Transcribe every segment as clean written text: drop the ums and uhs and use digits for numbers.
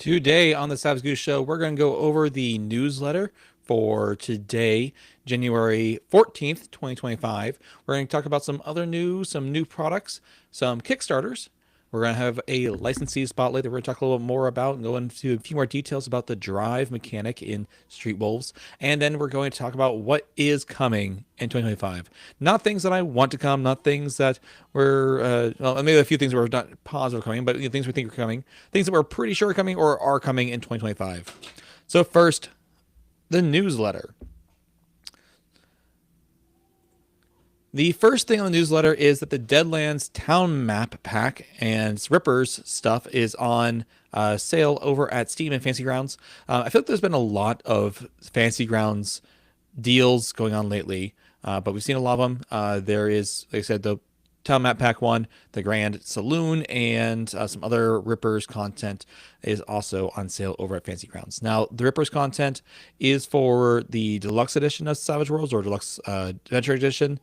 Today on the Savage Goose Show, we're going to go over the newsletter for today, January 14th, 2025. We're going to talk about some other news, some new products, some Kickstarters. We're going to have a licensee spotlight that we're going to talk a little bit more about and go into a few more details about the drive mechanic in Street Wolves. And then we're going to talk about what is coming in 2025. Not things that I want to come, not things that were, well, maybe a few things that were not positive coming, but things we think are coming, things that we're pretty sure are coming or are coming in 2025. So first, the newsletter. The first thing on the newsletter is that the Deadlands Town Map Pack and Rippers stuff is on sale over at Steam and Fancy Grounds. I feel like there's been a lot of Fancy Grounds deals going on lately, but we've seen a lot of them. There is, like I said, the Town Map Pack 1, the Grand Saloon, and some other Rippers content is also on sale over at Fancy Grounds. Now, the Rippers content is for the deluxe edition of Savage Worlds or deluxe Adventure Edition.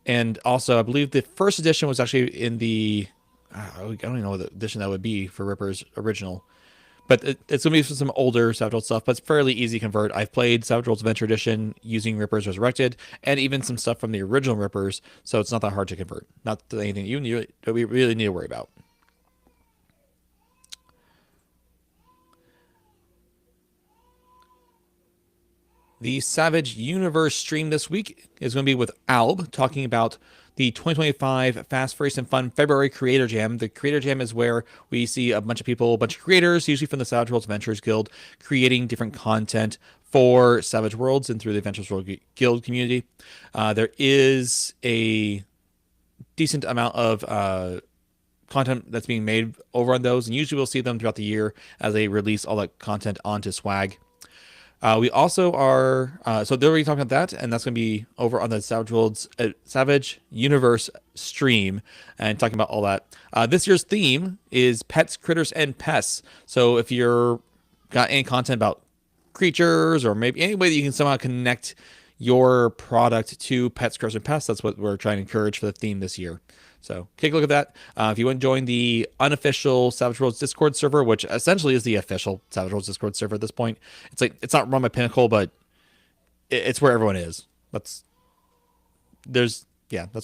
And also, I believe the first edition was actually in the, I don't even know what the edition that would be for Rippers original. But it's going to be for some older Savage Worlds stuff, but it's fairly easy to convert. I've played Savage Worlds Adventure Edition using Rippers Resurrected, and even some stuff from the original Rippers, so it's not that hard to convert. Not anything that we really need to worry about. The Savage Universe stream this week is going to be with Alb talking about the 2025 Fast, Furious, and Fun February Creator Jam. The Creator Jam is where we see a bunch of people, a bunch of creators, usually from the Savage Worlds Adventurers Guild, creating different content for Savage Worlds and through the Adventurers World Guild community. There is a decent amount of content that's being made over on those, and usually we'll see them throughout the year as they release all that content onto Swag. We also are, so they're already talking about that, and that's going to be over on the Savage Worlds, Savage Universe stream, and talking about all that. This year's theme is pets, critters, and pests. So if you're got any content about creatures, or maybe any way that you can somehow connect your product to pets, critters, and pests, that's what we're trying to encourage for the theme this year. So take a look at that. If you want to join the unofficial Savage Worlds Discord server, which essentially is the official Savage Worlds Discord server at this point, it's like it's not run by Pinnacle, but it's where everyone is. That's where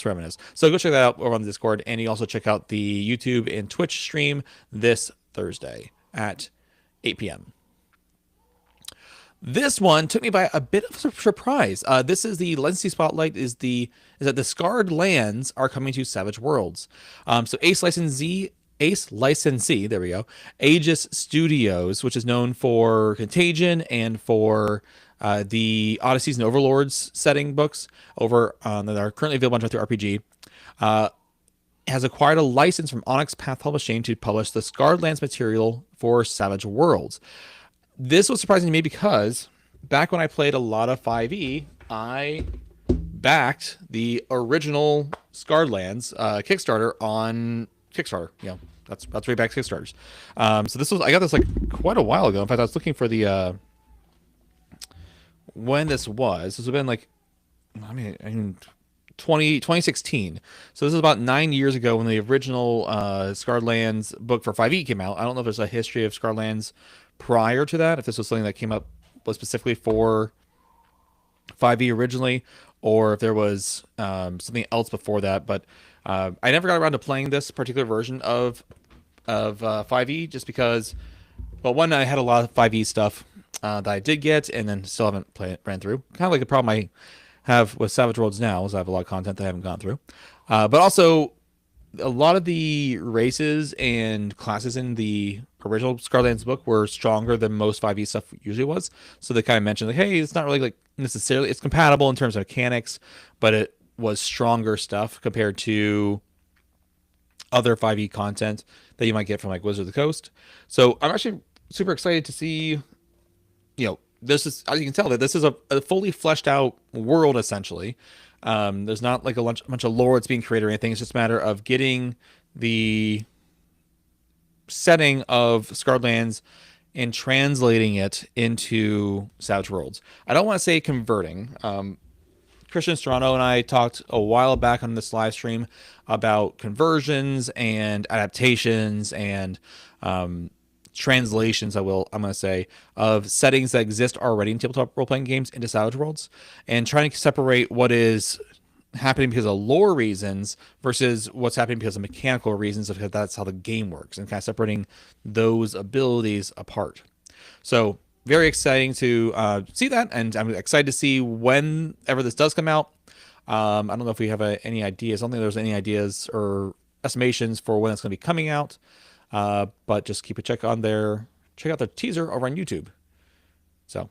everyone is. So go check that out over on the Discord, and you also check out the YouTube and Twitch stream this Thursday at 8 p.m. This one took me by a bit of a surprise. This is the licensee spotlight. Is that the Scarred Lands are coming to Savage Worlds. So Ace licensee, there we go, Aegis Studios, which is known for Contagion and for the Odysseys and Overlords setting books over that are currently available on TTRPG, has acquired a license from Onyx Path Publishing to publish the Scarred Lands material for Savage Worlds. This was surprising to me because back when I played a lot of 5e, I backed the original Scarred Lands Kickstarter on Kickstarter. That's where you back Kickstarters. So I got this like quite a while ago. In fact, I was looking for the when this was. This would have been like, I mean 2016. So this is about 9 years ago when the original Scarred Lands book for 5e came out. I don't know if there's a history of Scarred Lands prior to that, if this was something that came up was specifically for 5e originally, or if there was something else before that. But I never got around to playing this particular version of 5e just because, well, one, I had a lot of 5e stuff that I did get and then still haven't ran through. Kind of like the problem I have with Savage Worlds now is I have a lot of content that I haven't gone through. But also, a lot of the races and classes in the original Scarred Lands book were stronger than most 5e stuff usually was. So they kind of mentioned like, hey, it's not really like necessarily, it's compatible in terms of mechanics, but it was stronger stuff compared to other 5e content that you might get from like Wizard of the Coast. So I'm actually super excited to see, this is, as you can tell, that this is a fully fleshed out world essentially. There's not like a bunch of lore that's being created or anything. It's just a matter of getting the setting of Scarred Lands and translating it into Savage Worlds. I don't want to say converting. Christian Strano and I talked a while back on this live stream about conversions and adaptations and translations, I'm going to say, of settings that exist already in tabletop role-playing games into Savage Worlds, and trying to separate what is happening because of lore reasons versus what's happening because of mechanical reasons, because that's how the game works, and kind of separating those abilities apart. So very exciting to see that, and I'm excited to see whenever this does come out. I don't know if we have any ideas. I don't think there's any ideas or estimations for when it's going to be coming out, but just keep a check out their teaser over on YouTube. So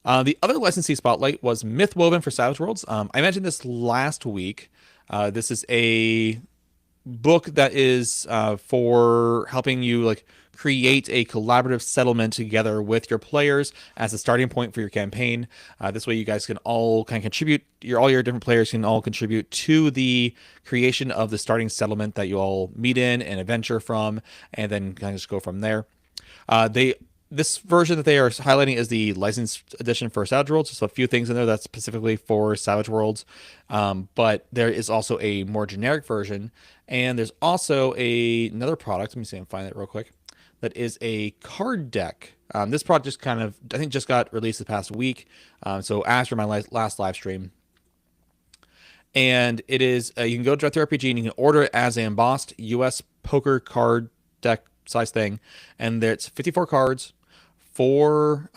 the other licensee spotlight was Mythwoven for Savage Worlds. I mentioned this last week. This is a book that is for helping you like create a collaborative settlement together with your players as a starting point for your campaign. This way you guys can all kind of contribute, all your different players can all contribute to the creation of the starting settlement that you all meet in and adventure from, and then kind of just go from there. This version that they are highlighting is the licensed edition for Savage Worlds. There's a few things in there that's specifically for Savage Worlds, but there is also a more generic version, and there's also another product. Let me see if I can find it real quick. That is a card deck. This product just kind of, I think, just got released the past week, so after my last live stream. And it is, you can go to TTRPG and you can order it as an embossed U.S. poker card deck size thing, and it's 54 cards for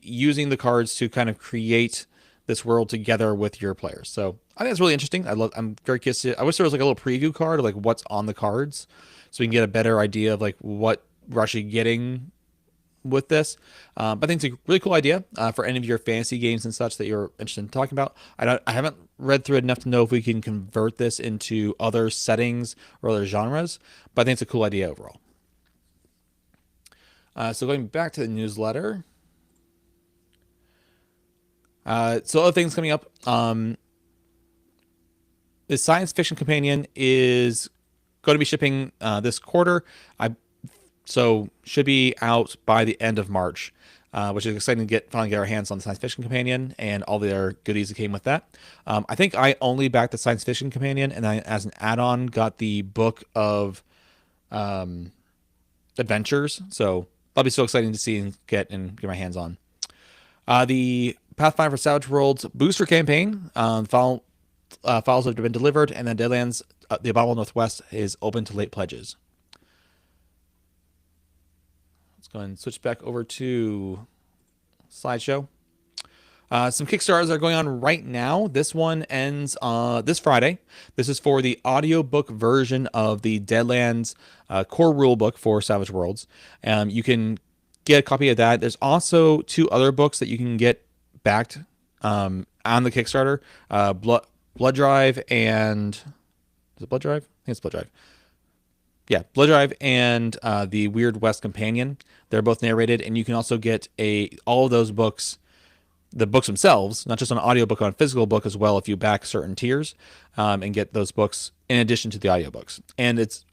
using the cards to kind of create this world together with your players. So I think it's really interesting. I'm very curious. I wish there was like a little preview card of like what's on the cards, so we can get a better idea of like what we're actually getting with this. But I think it's a really cool idea for any of your fantasy games and such that you're interested in talking about. I haven't read through it enough to know if we can convert this into other settings or other genres, but I think it's a cool idea overall. So going back to the newsletter. So other things coming up. The Science Fiction Companion is going to be shipping this quarter. So should be out by the end of March, which is exciting to finally get our hands on the Science Fiction Companion and all the other goodies that came with that. I think I only backed the Science Fiction Companion, and I, as an add-on, got the book of adventures. So that'll be so exciting to see and get my hands on. The Pathfinder for Savage Worlds booster campaign, files have been delivered, and then Deadlands, the Abominable Northwest, is open to late pledges. Let's go ahead and switch back over to slideshow. Some Kickstarters are going on right now. This one ends this Friday. This is for the audiobook version of the Deadlands core rulebook for Savage Worlds. You can get a copy of that. There's also 2 other books that you can get backed on the Kickstarter. Blood Drive and... Is it Blood Drive? I think it's Blood Drive. Yeah, Blood Drive and the Weird West Companion. They're both narrated, and you can also get all of those books, the books themselves, not just an audiobook, on a physical book as well if you back certain tiers, and get those books in addition to the audiobooks. And it's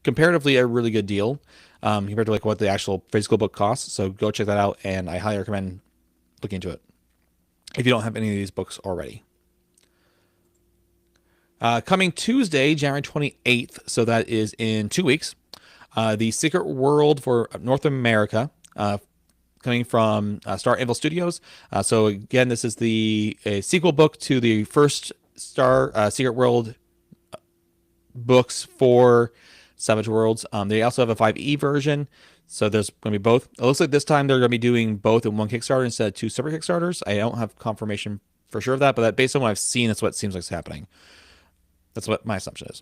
comparatively a really good deal compared to like what the actual physical book costs. So go check that out, and I highly recommend looking into it if you don't have any of these books already. Coming Tuesday, January 28th, so that is in 2 weeks, the Secret World for North America, coming from Star Anvil Studios. So again, this is a sequel book to the first Secret World books for Savage Worlds. They also have a 5e version, so there's going to be both. It looks like this time they're going to be doing both in one Kickstarter instead of 2 separate Kickstarters. I don't have confirmation for sure of that, but based on what I've seen, that's what it seems like is happening. That's what my assumption is.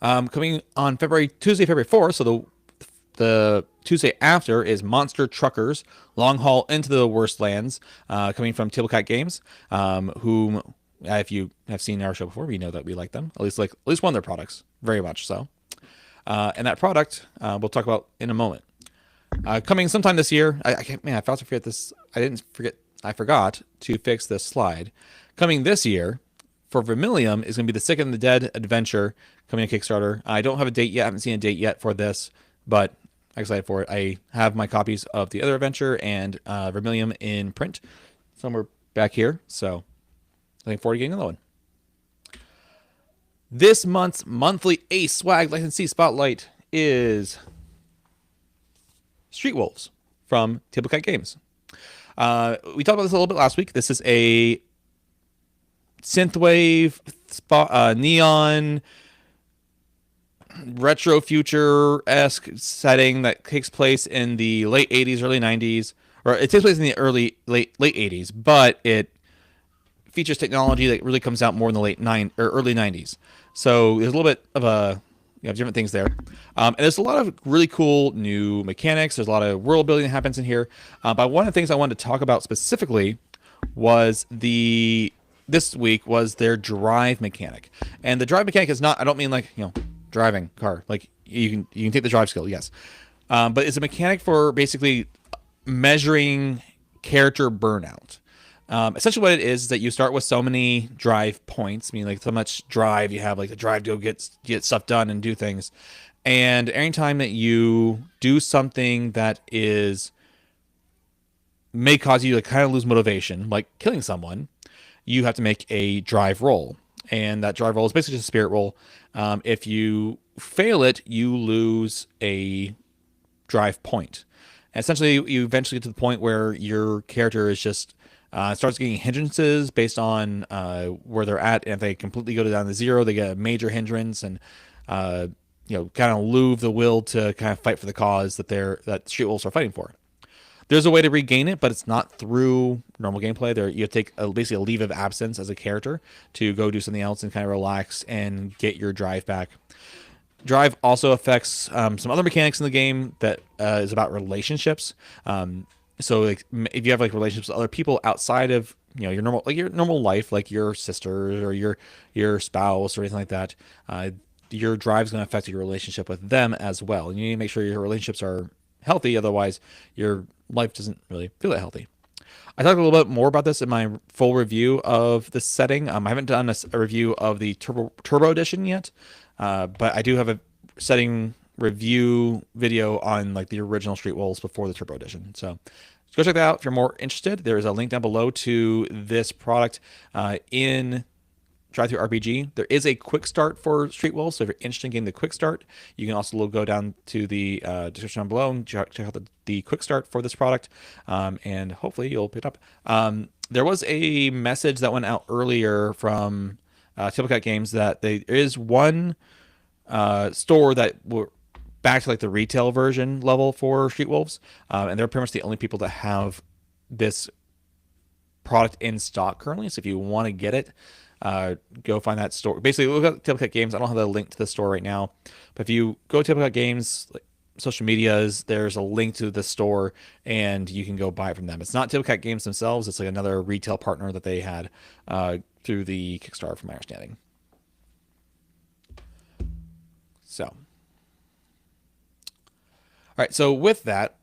Coming on Tuesday, February 4th, so the Tuesday after, is Monster Truckers, Long Haul into the Worstlands, coming from Tabletop Games, whom, if you have seen our show before, we know that we like them. At least one of their products, very much so. And that product we'll talk about in a moment. Coming sometime this year, I forgot to forget this. I forgot to fix this slide. Coming this year, for Vermilium, is going to be the Sick and the Dead adventure coming to Kickstarter. I don't have a date yet. I haven't seen a date yet for this, but I'm excited for it. I have my copies of the other adventure and Vermilium in print somewhere back here, so looking forward to getting another one. This month's monthly Ace Swag Licensee Spotlight is Street Wolves from Tabletop Games. We talked about this a little bit last week. This is a synthwave, neon, retro future-esque setting that takes place in the late 80s, early 90s, or it takes place in the late 80s, but it features technology that really comes out more in the early 90s. So there's a little bit of different things there. And there's a lot of really cool new mechanics. There's a lot of world building that happens in here. But one of the things I wanted to talk about specifically was this week was their drive mechanic. And the drive mechanic is not, I don't mean like, driving car. Like you can take the drive skill, yes. But it's a mechanic for basically measuring character burnout. Essentially what it is that you start with so many drive points, meaning like so much drive you have, like the drive to go get stuff done and do things. And anytime that you do something that may cause you to kind of lose motivation, like killing someone, you have to make a drive roll. And that drive roll is basically just a spirit roll. If you fail it, you lose a drive point. And essentially, you eventually get to the point where your character is just starts getting hindrances based on where they're at. And if they completely go down to zero, they get a major hindrance and kind of lose the will to kind of fight for the cause that Street Wolves are fighting for. There's a way to regain it, but it's not through normal gameplay. You have to take basically a leave of absence as a character to go do something else and kind of relax and get your drive back. Drive also affects some other mechanics in the game that is about relationships. So like if you have like relationships with other people outside of your normal life, like your sisters or your spouse or anything like that, your drive is going to affect your relationship with them as well. And you need to make sure your relationships are healthy, otherwise your life doesn't really feel that healthy. I talked a little bit more about this in my full review of the setting. I haven't done a review of the Turbo Edition yet, but I do have a setting review video on like the original Street Wolves before the Turbo Edition. So go check that out if you're more interested. There is a link down below to this product in TTRPG. There is a quick start for Street Wolves, so if you're interested in getting the quick start, you can also go down to the description down below and check out the quick start for this product, and hopefully you'll pick it up. There was a message that went out earlier from Tabletop Games that there is one store that were back to like the retail version level for Street Wolves, and they're pretty much the only people that have this product in stock currently. So if you want to get it, go find that store. Basically, look at Tabletop Games. I don't have the link to the store right now, but if you go to Tabletop Games, like social medias, there's a link to the store, and you can go buy it from them. It's not Tabletop Games themselves. It's like another retail partner that they had through the Kickstarter, from my understanding. So, all right. So with that,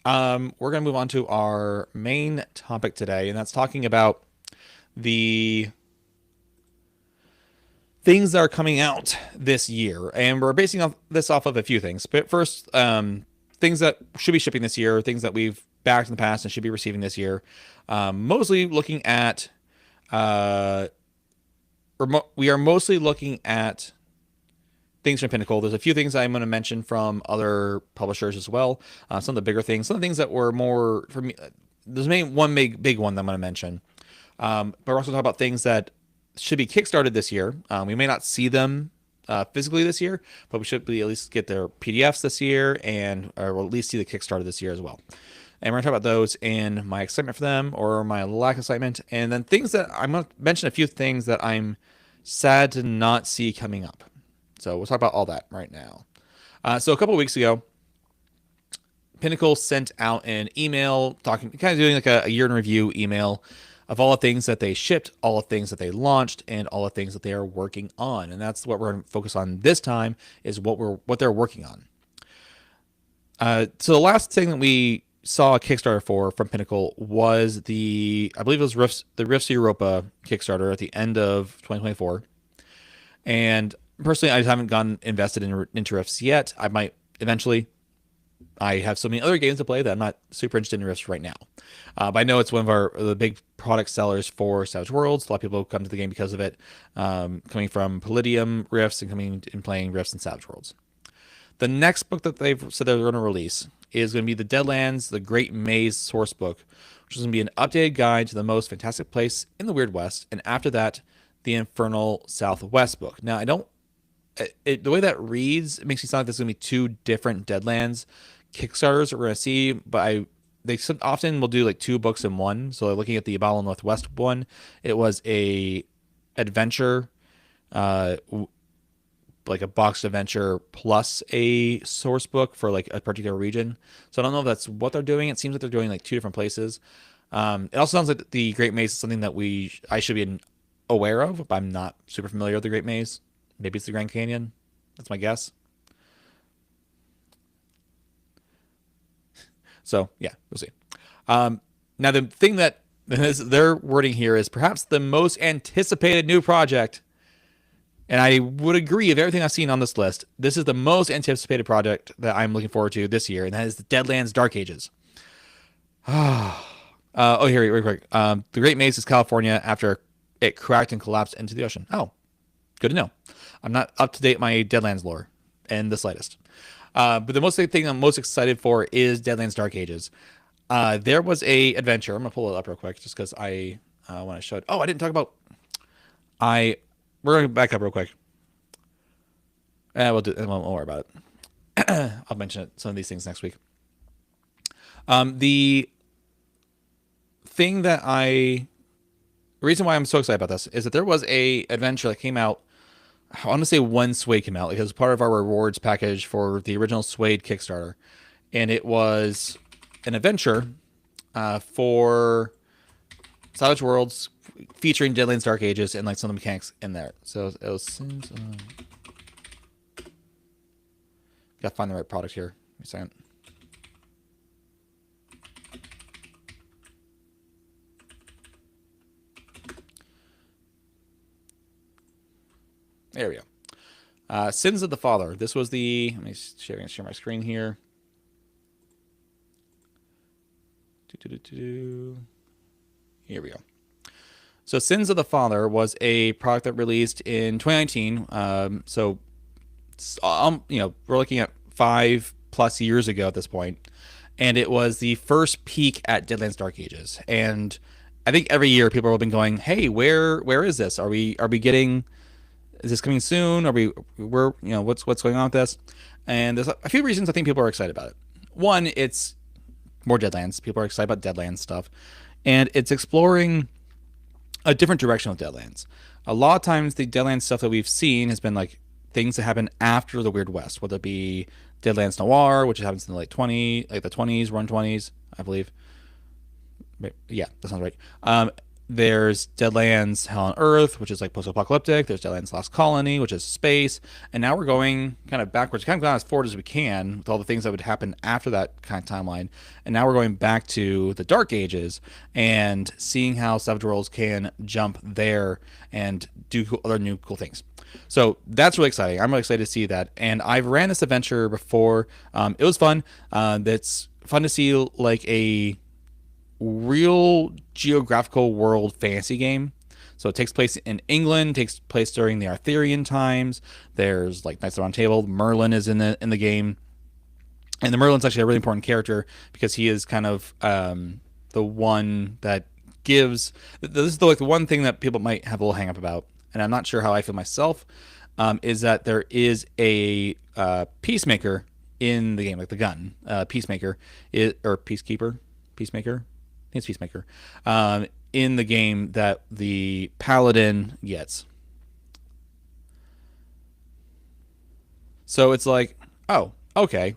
we're going to move on to our main topic today, and that's talking about the things that are coming out this year. And we're basing this off of a few things. But first, things that should be shipping this year, things that we've backed in the past and should be receiving this year. Mostly looking at, we are mostly looking at things from Pinnacle. There's a few things I'm going to mention from other publishers as well. Some of the bigger things, some of the things that were more, for me, there's one big one that I'm going to mention. But we're also talking about things that should be kickstarted this year. We may not see them physically this year, but we should at least get their PDFs this year, or we'll at least see the Kickstarter this year as well. And we're going to talk about those and my excitement for them or my lack of excitement. And then things that I'm going to mention a few things that I'm sad to not see coming up. So we'll talk about all that right now. So a couple of weeks ago, Pinnacle sent out an email kind of doing like a year in review email of all the things that they shipped, all the things that they launched, and all the things that they are working on. And that's what we're going to focus on this time, is what they're working on. So the last thing that we saw a Kickstarter from Pinnacle was I believe it was the Rifts Europa Kickstarter at the end of 2024. And personally, I just haven't gotten invested into Rifts yet. I might eventually. I have so many other games to play that I'm not super interested in Rifts right now. But I know it's one of the big product sellers for Savage Worlds. A lot of people come to the game because of it, coming from Palladium Rifts and coming and playing Rifts and Savage Worlds. The next book that they've said they're going to release is going to be the Deadlands, the Great Maze source book, which is going to be an updated guide to the most fantastic place in the Weird West. And after that, the Infernal Southwest book. Now, I don't, the way that reads, it makes me sound like there's going to be two different Deadlands Kickstarters that we're going to see, but they often will do like two books in one. So looking at the Battle Northwest one, it was a adventure, like a boxed adventure plus a source book for like a particular region. So I don't know if that's what they're doing. It seems like they're doing like two different places. It also sounds like the Great Maze is something that I should be aware of, but I'm not super familiar with the Great Maze. Maybe it's the Grand Canyon. That's my guess. So yeah, we'll see. Now the thing that their wording here is perhaps the most anticipated new project. And I would agree, of everything I've seen on this list, this is the most anticipated project that I'm looking forward to this year, and that is the Deadlands Dark Ages. Here, real quick. The Great Maze is California after it cracked and collapsed into the ocean. Oh, good to know. I'm not up to date my Deadlands lore in the slightest. But the most thing I'm most excited for is Deadlands Dark Ages. There was a adventure. I'm going to pull it up real quick just because I want to show it. Oh, I didn't talk about... We're going to back up real quick. Won't worry about it. I'll mention some of these things next week. The reason why I'm so excited about this is that there was a adventure that came out. I want to say when Suede came out. It was part of our rewards package for the original Suede Kickstarter. And it was an adventure for Savage Worlds featuring Deadlands Dark Ages and like some of the mechanics in there. So it was... Gotta find the right product here. Wait a second. There we go. Sins of the Father. This was the... Let me share my screen here. Here we go. So Sins of the Father was a product that released in 2019. We're looking at 5+ years ago at this point, and it was the first peek at Deadlands Dark Ages. And I think every year people have been going, "Hey, where is this? Are we getting? Is this coming soon? What's going on with this?" And there's a few reasons I think people are excited about it. One, it's more Deadlands. People are excited about Deadlands stuff, and it's exploring a different direction with Deadlands. A lot of times the Deadlands stuff that we've seen has been like things that happen after the Weird West, whether it be Deadlands Noir, which happens in the the 20s, run 20s, I believe. Yeah, that sounds right. There's Deadlands Hell on Earth, which is like post-apocalyptic. There's Deadlands Lost Colony, which is space. And now we're going kind of backwards, kind of going as forward as we can with all the things that would happen after that kind of timeline. And now we're going back to the Dark Ages and seeing how Savage Worlds can jump there and do other new cool things. So that's really exciting. I'm really excited to see that. And I've ran this adventure before. It was fun. That's fun to see like a real geographical world fantasy game. So it takes place in England, takes place during the Arthurian times. There's like Knights of the Round Table. Merlin is in the game. And the Merlin's actually a really important character because he is kind of the one that gives... This is the one thing that people might have a little hang up about, and I'm not sure how I feel myself, is that there is a peacemaker in the game, like the gun. Peacemaker, or Peacekeeper? Peacemaker? I think it's Peacemaker. In the game that the Paladin gets. So it's like, oh, okay.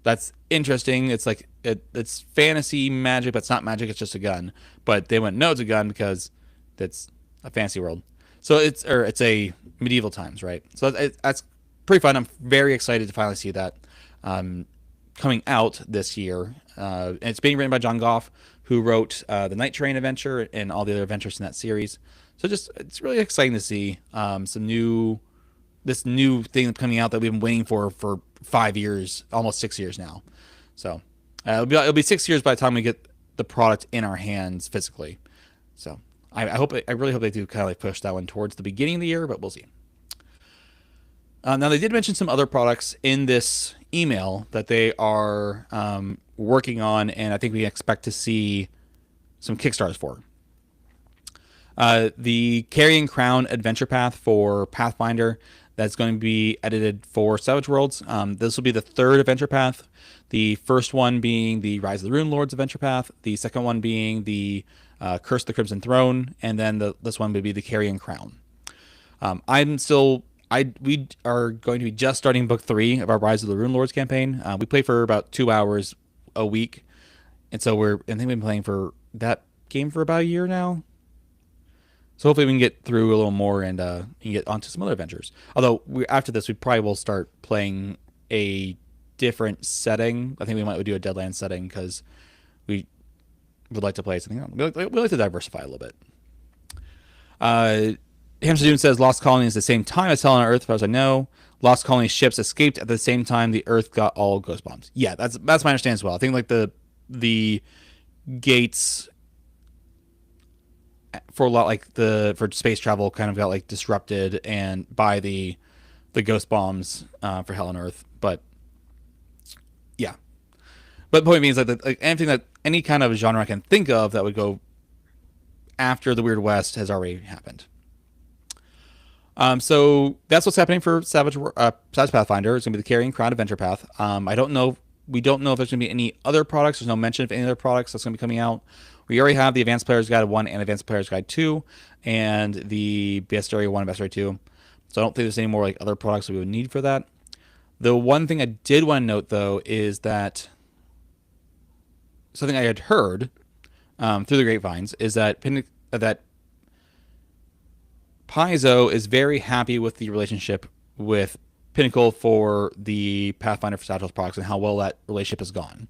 That's interesting. It's like, it's fantasy magic, but it's not magic, it's just a gun. But they went, no, it's a gun because that's a fantasy world. So it's a medieval times, right? So that's pretty fun. I'm very excited to finally see that coming out this year. And it's being written by John Goff, who wrote the Night Train adventure and all the other adventures in that series. So it's really exciting to see this new thing that's coming out that we've been waiting for 5 years, almost 6 years now. So it'll be 6 years by the time we get the product in our hands physically. So I really hope they do kind of like push that one towards the beginning of the year, but we'll see. Now, they did mention some other products in this email that they are working on, and I think we expect to see some Kickstarters for. The Carrying Crown Adventure Path for Pathfinder that's going to be edited for Savage Worlds. This will be the third adventure path. The first one being the Rise of the Rune Lords adventure path. The second one being the Curse of the Crimson Throne, and then this one would be the Carrying Crown. We are going to be just starting book 3 of our Rise of the Rune Lords campaign. We play for about 2 hours a week, and so I think we've been playing for that game for about a year now. So hopefully we can get through a little more and get onto some other adventures. Although after this, we probably will start playing a different setting. I think we might do a Deadlands setting because we would like to play something else. We like to diversify a little bit. Hamster Doom says Lost Colony is the same time as Hell on Earth, as far as I know. Lost Colony ships escaped at the same time the Earth got all ghost bombs. Yeah, that's my understanding as well. I think like the gates for a lot for space travel kind of got like disrupted and by the ghost bombs for Hell on Earth. But yeah, but the point being is like anything that any kind of genre I can think of that would go after the Weird West has already happened. So that's what's happening for Savage Pathfinder. It's gonna be the Carrying Crown Adventure Path. I don't know. We don't know if there's gonna be any other products. There's no mention of any other products that's gonna be coming out. We already have the Advanced Player's Guide 1 and Advanced Player's Guide 2, and the Bestiary 1 and Bestiary 2. So I don't think there's any more like other products that we would need for that. The one thing I did want to note though is that something I had heard through the grapevines is that Paizo is very happy with the relationship with Pinnacle for the Pathfinder for Savage Worlds products and how well that relationship has gone.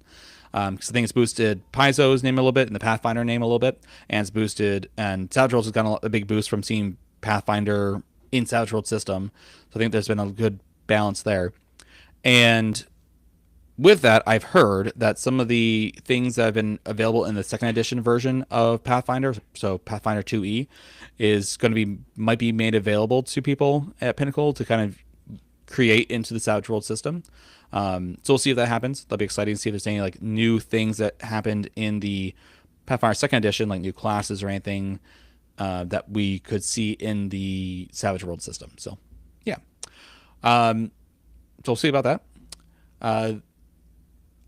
Because I think it's boosted Paizo's name a little bit and the Pathfinder name a little bit, and it's boosted, and Savage Worlds has gotten a big boost from seeing Pathfinder in Savage Worlds system. So I think there's been a good balance there. And with that, I've heard that some of the things that have been available in the second edition version of Pathfinder, so Pathfinder 2E, might be made available to people at Pinnacle to kind of create into the Savage Worlds system. So we'll see if that happens. That'll be exciting to see if there's any like new things that happened in the Pathfinder second edition, like new classes or anything that we could see in the Savage Worlds system. So yeah, so we'll see about that.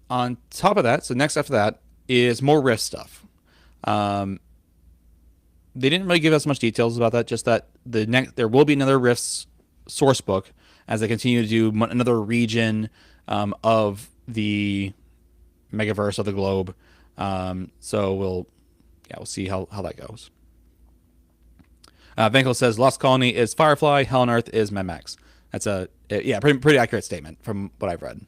On top of that, so next after that is more Rift stuff. They didn't really give us much details about that. Just that there will be another Rifts source book as they continue to do another region of the megaverse of the globe. So we'll see how that goes. Venkel says Lost Colony is Firefly, Hell on Earth is Mad Max. That's pretty accurate statement from what I've read.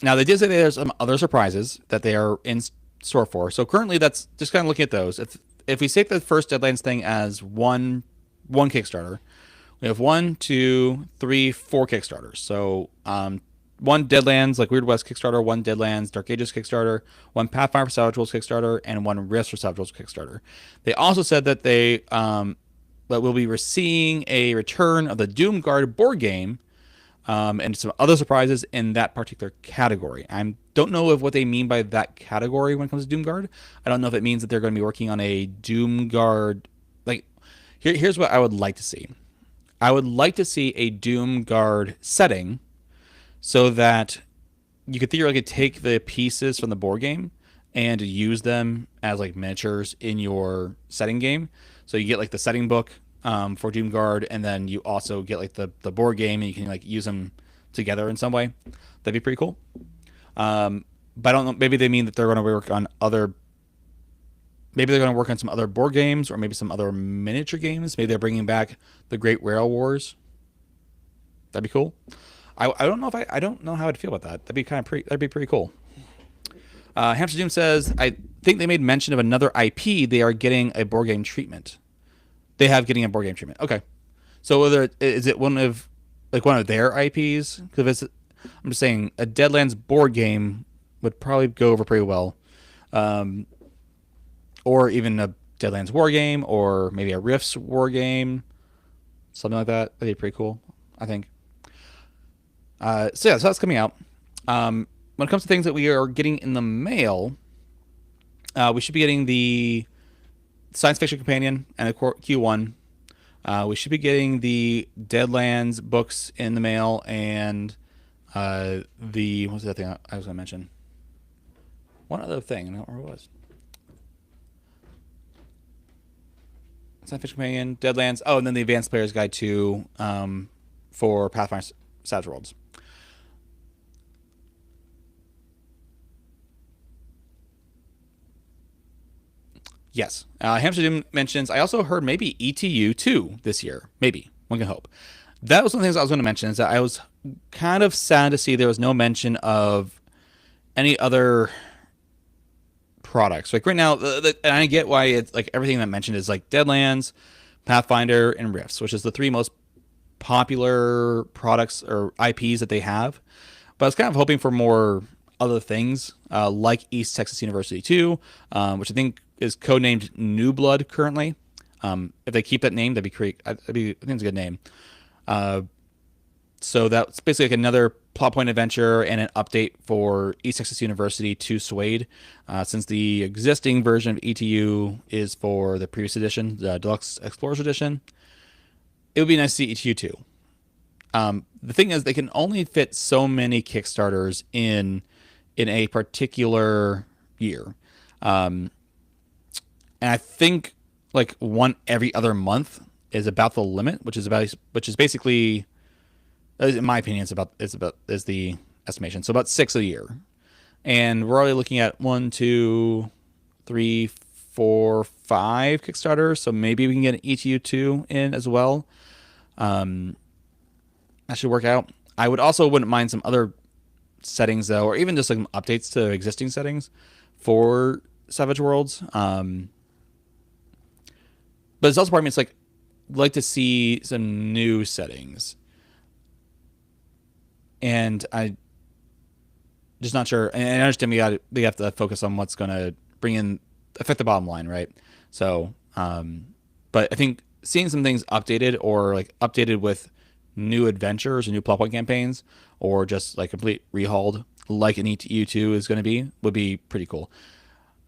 Now they did say there's some other surprises that they are in store for. So currently, that's just kind of looking at those. If we take the first Deadlands thing as one Kickstarter, we have 1, 2, 3, 4 Kickstarters. So one Deadlands like Weird West Kickstarter, one Deadlands Dark Ages Kickstarter, one Pathfinder for Savage Worlds Kickstarter, and one Rift for Savage Worlds Kickstarter. They also said that that we'll be seeing a return of the Doomguard board game. And some other surprises in that particular category. I don't know what they mean by that category when it comes to Doomguard. I don't know if it means that they're going to be working on a Doomguard. Like, here's what I would like to see. I would like to see a Doomguard setting so that you could theoretically take the pieces from the board game and use them as like miniatures in your setting game. So you get like the setting book for Doomguard, and then you also get like the board game, and you can like use them together in some way. That'd be pretty cool. But I don't know. Maybe they mean that they're going to work on other. Maybe they're going to work on some other board games, or maybe some other miniature games. Maybe they're bringing back the Great Rail Wars. That'd be cool. I don't know I don't know how I'd feel about that. That'd be pretty cool. Hamster Doom says I think they made mention of another IP. They are getting a board game treatment. They have getting a board game treatment. Okay, so is it one of their IPs? Because I'm just saying a Deadlands board game would probably go over pretty well, or even Deadlands war game or maybe a Rifts war game, something like that. That'd be pretty cool, I think. So that's coming out. When it comes to things that we are getting in the mail, we should be getting the Science Fiction Companion and the Q1. We should be getting the Deadlands books in the mail and what was the other thing I was going to mention? One other thing, I don't remember what it was. Science Fiction Companion, Deadlands. Oh, and then the Advanced Player's Guide 2 for Pathfinder Savage Worlds. Yes. Hamster Doom mentions, I also heard maybe ETU 2 this year. Maybe. One can hope. That was one of the things I was going to mention, is that I was kind of sad to see there was no mention of any other products. Like right now, and I get why it's like everything that mentioned is like Deadlands, Pathfinder, and Rifts, which is the 3 most popular products or IPs that they have. But I was kind of hoping for more other things, like East Texas University 2, which I think is codenamed New Blood currently. If they keep that name, that'd be great. I think it's a good name. So that's basically like another plot point adventure and an update for East Texas University to Suede, since the existing version of ETU is for the previous edition, the Deluxe Explorers Edition. It would be nice to see ETU 2. The thing is, they can only fit so many Kickstarters in a particular year. And I think like one every other month is about the limit, which is basically, in my opinion, is the estimation. So about 6 a year. And we're already looking at 1, 2, 3, 4, 5 Kickstarters. So maybe we can get an ETU 2 in as well. That should work out. I wouldn't mind some other settings though, or even just like updates to existing settings for Savage Worlds. But it's also part of me, it's like, I'd like to see some new settings. And I just not sure. And I understand we have to focus on what's going to affect the bottom line, right? So, but I think seeing some things updated, or like updated with new adventures and new plot point campaigns, or just like complete rehauled, like an ETU2 is going to be, would be pretty cool.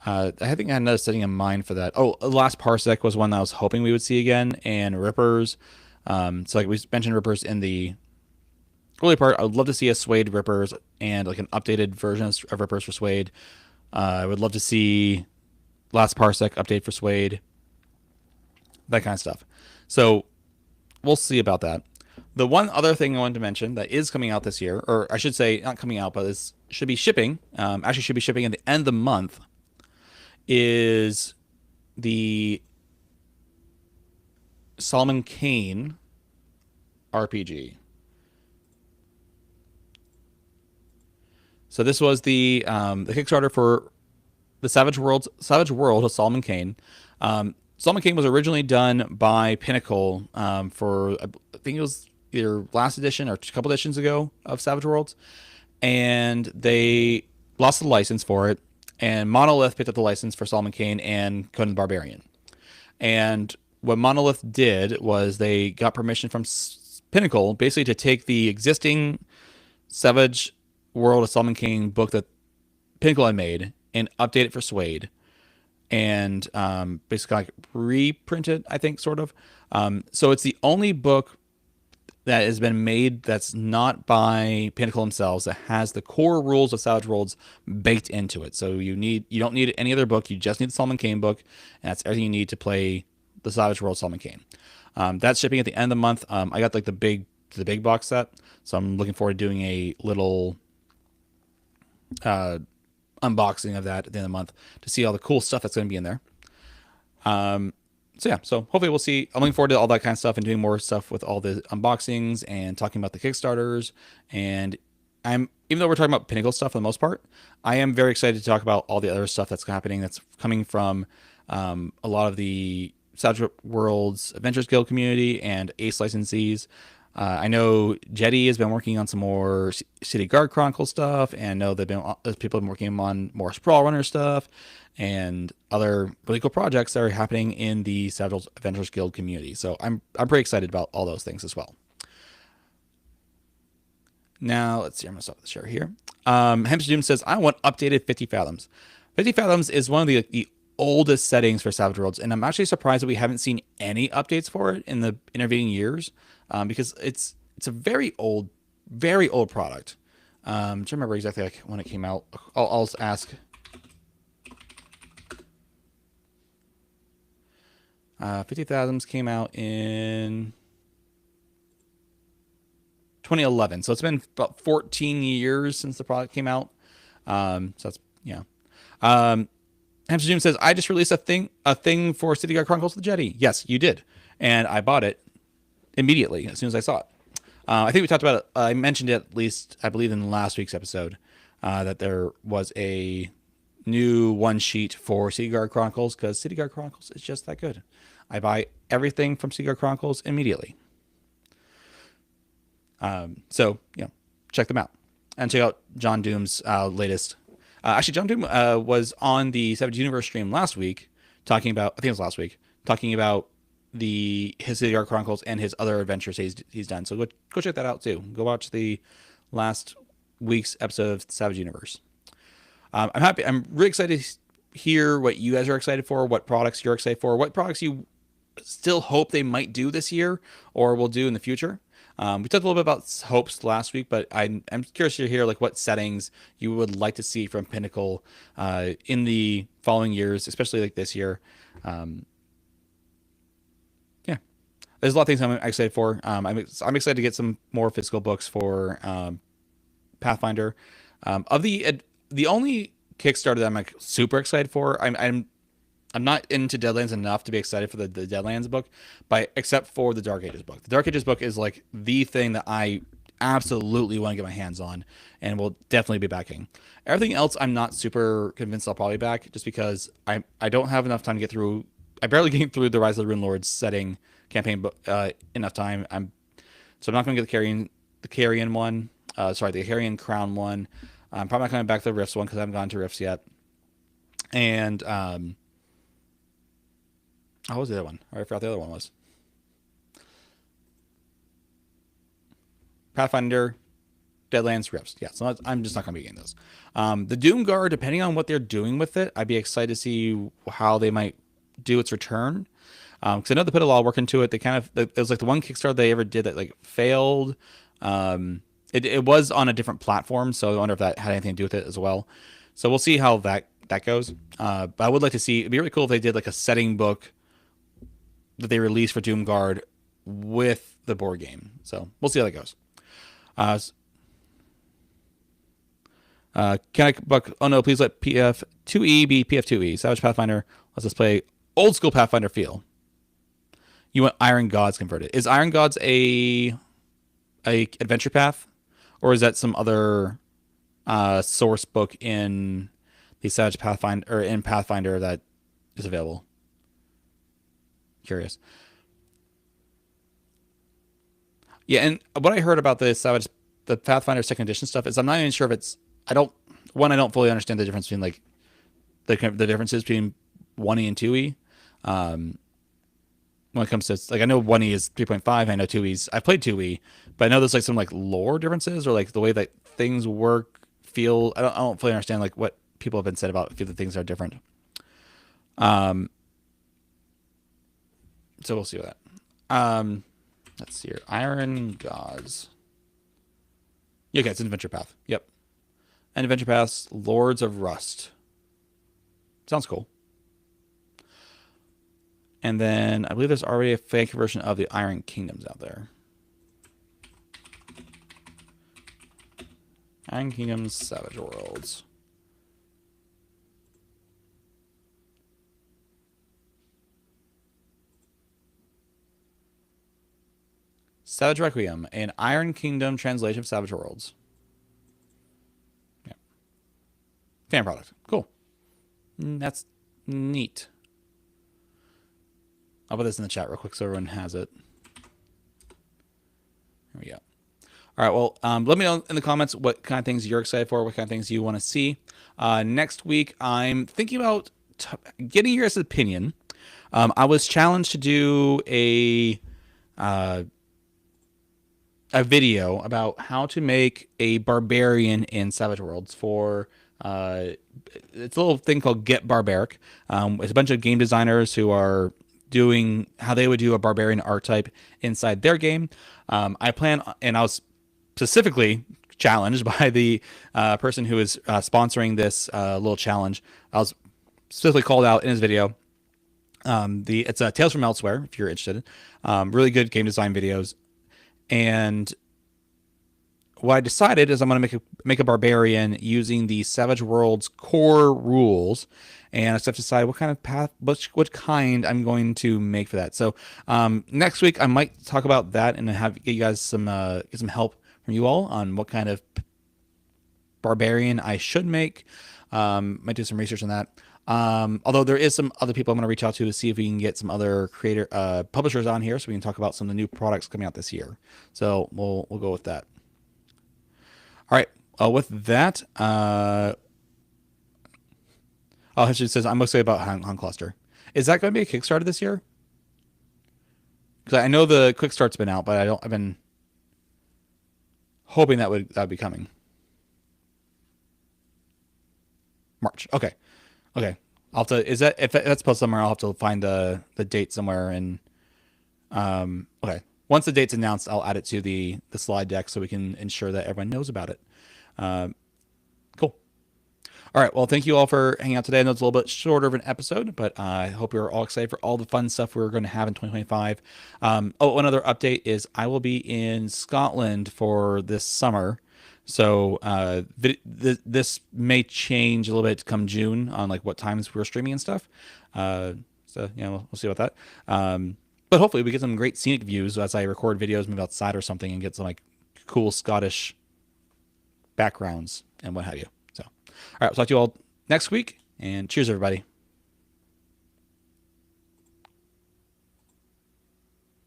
I think I had another setting in mind for that. Oh, Last Parsec was one that I was hoping we would see again, and Rippers. So like we mentioned Rippers in the early part. I would love to see a Suede Rippers and like an updated version of Rippers for Suede. I would love to see Last Parsec update for Suede. That kind of stuff. So we'll see about that. The one other thing I wanted to mention that is coming out this year, or I should say not coming out, but should be shipping, actually should be shipping at the end of the month, is the Solomon Kane RPG. So this was the Kickstarter for the Savage World of Solomon Kane. Solomon Kane was originally done by Pinnacle for, I think it was either last edition or a couple editions ago of Savage Worlds, and they lost the license for it, and Monolith picked up the license for Solomon Kane and Conan the Barbarian. And what Monolith did was they got permission from Pinnacle basically to take the existing Savage World of Solomon Kane book that Pinnacle had made and update it for Suede, and basically like reprint it, I think, sort of. So it's the only book that has been made that's not by Pinnacle themselves that has the core rules of Savage Worlds baked into it. So you don't need any other book. You just need the Solomon Kane book, and that's everything you need to play the Savage World Solomon Kane. That's shipping at the end of the month. I got like the big box set, so I'm looking forward to doing a little unboxing of that at the end of the month to see all the cool stuff that's going to be in there. So hopefully we'll see. I'm looking forward to all that kind of stuff and doing more stuff with all the unboxings and talking about the Kickstarters. And even though we're talking about Pinnacle stuff for the most part, I am very excited to talk about all the other stuff that's happening, that's coming from a lot of the Savage Worlds Adventures Guild community and Ace licensees. I know Jetty has been working on some more City Guard Chronicle stuff, and I know people have been working on more Sprawl Runner stuff, and other really cool projects that are happening in the Savage Adventures Guild community. So I'm pretty excited about all those things as well. Now let's see. I'm gonna stop the share here. Hamster Doom says, "I want updated 50 Fathoms." 50 Fathoms is one of the oldest settings for Savage Worlds, and I'm actually surprised that we haven't seen any updates for it in the intervening years, because it's a very old product. I'm trying to remember exactly like when it came out. I'll ask. 50 Fathoms came out in 2011, so it's been about 14 years since the product came out. So that's yeah. Hamster Doom says, "I just released a thing for City Guard Chronicles of the Jetty." Yes, you did, and I bought it immediately as soon as I saw it. I think we talked about it. I mentioned it at least, I believe, in last week's episode, that there was a new one sheet for City Guard Chronicles, because City Guard Chronicles is just that good. I buy everything from City Guard Chronicles immediately. So check them out, and check out John Doom's latest. Actually, John Doom was on the Savage Universe stream last week, talking about, I think it was last week, talking about his City Guard Chronicles and his other adventures he's done. So go check that out too. Go watch the last week's episode of Savage Universe. I'm happy. I'm really excited to hear what you guys are excited for, what products you're excited for, what products you still hope they might do this year or will do in the future. We talked a little bit about hopes last week, but I'm curious to hear like what settings you would like to see from Pinnacle in the following years, especially like this year. Yeah, there's a lot of things I'm excited for. I'm excited to get some more physical books for Pathfinder. Of the only Kickstarter that I'm like super excited for, I'm not into Deadlands enough to be excited for the Deadlands book, but except for the Dark Ages book. The Dark Ages book is like the thing that I absolutely want to get my hands on and will definitely be backing. Everything else I'm not super convinced I'll probably back, just because I don't have enough time to get through. I barely get through the Rise of the Rune Lords setting campaign enough time. I'm not going to get the Carrion one. The Carrion Crown one. I'm probably not coming back to the Rifts one because I haven't gone to Rifts yet. And what was the other one? I forgot the other one was. Pathfinder, Deadlands, Rifts. Yeah, so I'm just not going to be getting those. The Doom Guard, depending on what they're doing with it, I'd be excited to see how they might do its return. Because I know they put a lot of work into it. It was like the one Kickstarter they ever did that like failed. It was on a different platform, so I wonder if that had anything to do with it as well. So we'll see how that goes. But I would like to see, it'd be really cool if they did like a setting book that they released for Doom Guard with the board game. So we'll see how that goes. Can I buck? Oh no, please let PF2E be PF2E. Savage Pathfinder lets us play old school Pathfinder feel. You want Iron Gods converted. Is Iron Gods a adventure path, or is that some other source book in the Savage Pathfinder or in Pathfinder that is available? Curious. Yeah, and what I heard about the Pathfinder second edition stuff is I'm not even sure if it's. I don't fully understand the difference between like the differences between 1E and 2E. When it comes to like, I know 1E is 3.5. I know 2E's. I've played 2E, but I know there's like some like lore differences or like the way that things work, feel. I don't fully understand like what people have been said about a few of the things that are different. So we'll see with that. Let's see here. Iron Gods. Yeah, okay, it's an adventure path. Yep. And adventure paths, Lords of Rust. Sounds cool. And then I believe there's already a fake version of the Iron Kingdoms out there. Iron Kingdoms, Savage Worlds. Savage Requiem, an Iron Kingdom translation of Savage Worlds. Yeah. Fan product. Cool. That's neat. I'll put this in the chat real quick so everyone has it. There we go. All right, well, let me know in the comments what kind of things you're excited for, what kind of things you want to see. Next week, I'm thinking about getting your guys' opinion. I was challenged to do a video about how to make a barbarian in Savage Worlds for it's a little thing called Get Barbaric. It's a bunch of game designers who are doing how they would do a barbarian archetype inside their game. I plan, and I was specifically challenged by the person who is sponsoring this little challenge. I was specifically called out in his video. It's Tales from Elsewhere if you're interested. Really good game design videos. And what I decided is I'm going to make a barbarian using the Savage Worlds core rules, and I just have to decide what kind of path, what kind I'm going to make for that. So next week I might talk about that and get you guys get some help from you all on what kind of barbarian I should make. Might do some research on that. Although there is some other people I'm going to reach out to see if we can get some other publishers on here so we can talk about some of the new products coming out this year. So we'll go with that. All right. With that, it says I'm excited about Hun Cluster. Is that going to be a Kickstarter this year? Because I know the quick start's been out, but I've been hoping that would be coming. March. Okay. I'll have to, if that's posted somewhere, I'll have to find the date somewhere. And okay, once the date's announced, I'll add it to the slide deck so we can ensure that everyone knows about it. Cool. All right. Well, thank you all for hanging out today. I know it's a little bit shorter of an episode, but I hope you're all excited for all the fun stuff we're going to have in 2025. One other update is I will be in Scotland for this summer. So this may change a little bit come June on like what times we're streaming and stuff. So yeah, we'll see about that. But hopefully we get some great scenic views as I record videos, move outside or something, and get some like cool Scottish backgrounds and what have you. So, all right, we'll talk to you all next week, and cheers, everybody.